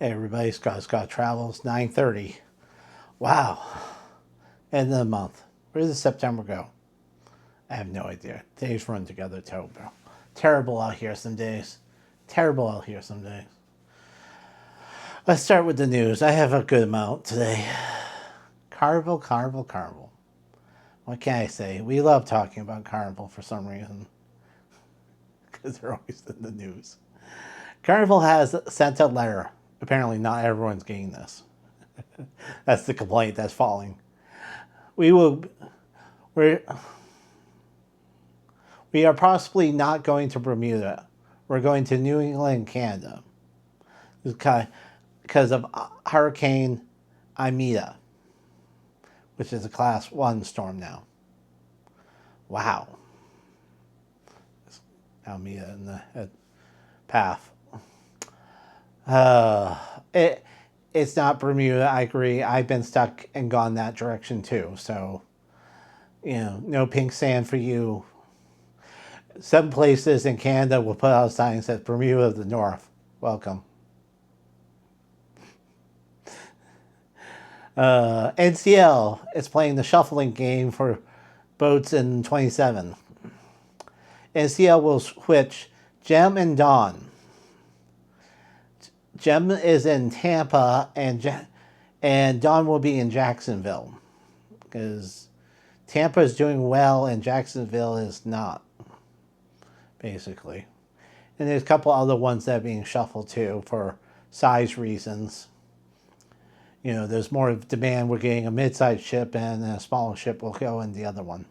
Hey everybody, Scott Travels, 9:30. Wow. End of the month. Where does September go? I have no idea. Days run together terrible. Terrible out here some days. Terrible out here some days. Let's start with the news. I have a good amount today. Carnival. What can I say? We love talking about Carnival for some reason. Because they're always in the news. Carnival has sent a letter. Apparently not everyone's getting this. That's the complaint that's falling. We are possibly not going to Bermuda. We're going to New England, Canada. Because of Hurricane Amida, which is a Class 1 storm now. Wow. Amida in the path. It's not Bermuda, I agree. I've been stuck and gone that direction too. So, no pink sand for you. Some places in Canada will put out signs that Bermuda of the North. Welcome. NCL is playing the shuffling game for boats in 27. NCL will switch Gem and Dawn. Gem is in Tampa, and Dawn will be in Jacksonville, because Tampa is doing well and Jacksonville is not, basically. And there's a couple other ones that are being shuffled too for size reasons. There's more demand. We're getting a mid-sized ship, and a smaller ship will go in the other one.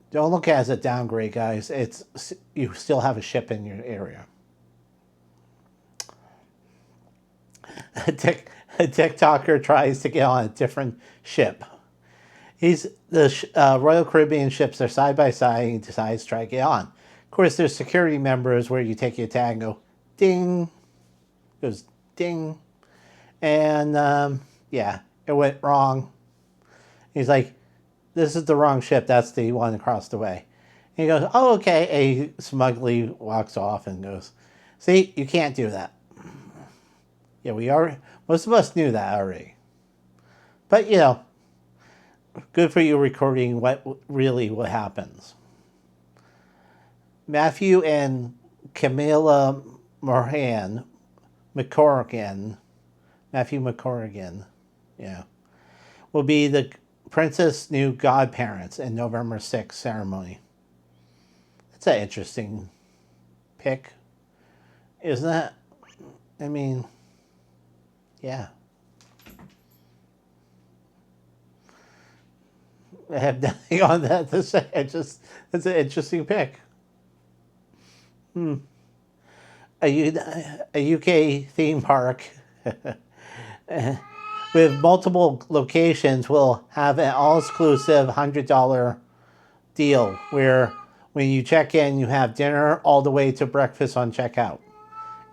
Don't look at it as a downgrade, guys. You still have a ship in your area. A TikToker tries to get on a different ship. The Royal Caribbean ships are side by side, and he decides to try to get on. Of course, there's security members where you take your tag and go, ding. It goes, ding. And, it went wrong. He's like, this is the wrong ship. That's the one across the way. And he goes, oh, okay. And he smugly walks off and goes, see, you can't do that. Yeah, most of us knew that already. But, good for you recording what happens. Matthew and Camilla Matthew McCorrigan, will be the Princess' new godparents in November 6th ceremony. That's an interesting pick, isn't it? I mean, yeah. I have nothing on that to say. It's an interesting pick. A UK theme park with multiple locations will have an all-exclusive $100 deal where when you check in, you have dinner all the way to breakfast on checkout.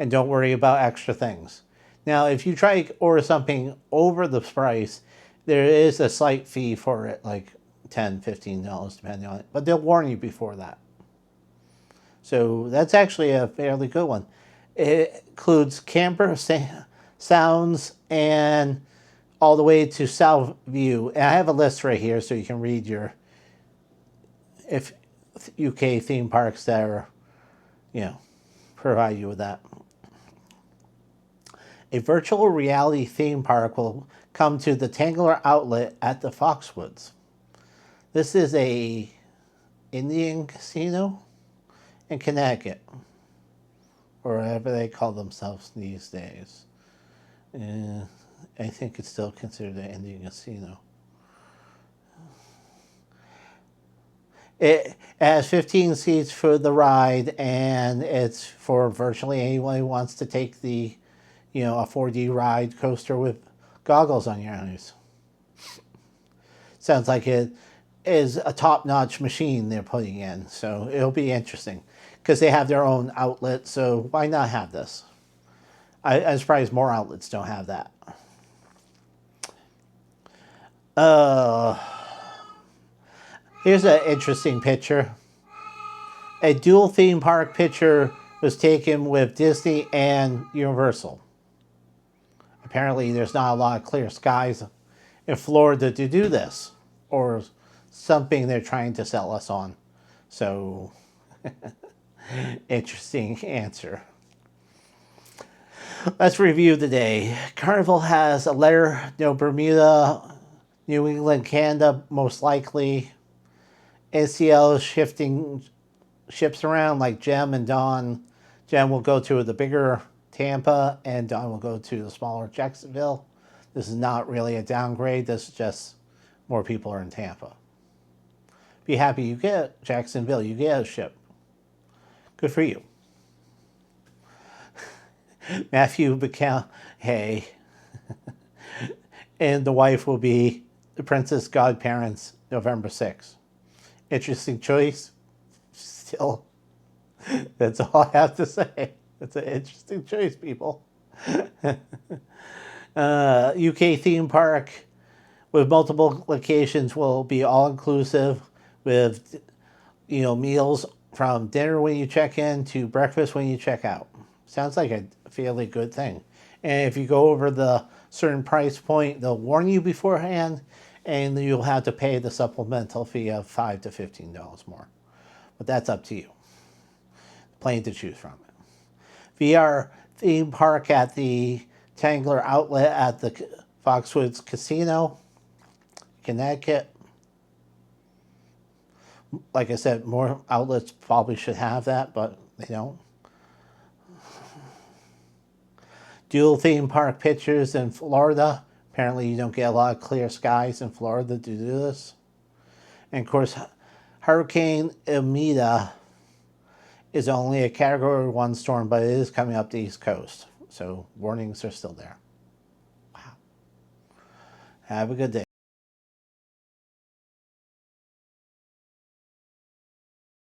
And don't worry about extra things. Now, if you try to order something over the price, there is a slight fee for it, like $10, $15, depending on it. But they'll warn you before that. So that's actually a fairly good one. It includes camper sounds and all the way to South View. And I have a list right here so you can read if UK theme parks that are, provide you with that. A virtual reality theme park will come to the Tangler outlet at the Foxwoods. This is a Indian casino in Connecticut, or whatever they call themselves these days. I think it's still considered an Indian casino. It has 15 seats for the ride, and it's for virtually anyone who wants to take a 4D ride coaster with goggles on your eyes. Sounds like it is a top-notch machine they're putting in, so it'll be interesting because they have their own outlet, so why not have this? I'm surprised more outlets don't have that. Here's an interesting picture. A dual theme park picture was taken with Disney and Universal. Apparently, there's not a lot of clear skies in Florida to do this, or something they're trying to sell us on. So, interesting answer. Let's review the day. Carnival has a letter, no Bermuda, New England, Canada, most likely. NCL is shifting ships around like Gem and Dawn. Gem will go to the bigger Tampa, and Dawn will go to the smaller Jacksonville. This is not really a downgrade. This is just more people are in Tampa. Be happy you get Jacksonville. You get a ship. Good for you. Matthew McConaughey and the wife will be the Princess Godparents November 6th. Interesting choice. Still, that's all I have to say. It's an interesting choice, people. UK theme park with multiple locations will be all inclusive with, meals from dinner when you check in to breakfast when you check out. Sounds like a fairly good thing. And if you go over the certain price point, they'll warn you beforehand, and you'll have to pay the supplemental fee of $5 to $15 more. But that's up to you. Plenty to choose from. VR theme park at the Tangler Outlet at the Foxwoods Casino, Connecticut. Like I said, more outlets probably should have that, but they don't. Dual theme park pictures in Florida. Apparently you don't get a lot of clear skies in Florida to do this. And of course, Hurricane Amida is only a Category 1 storm, but it is coming up the East Coast. So warnings are still there. Wow. Have a good day.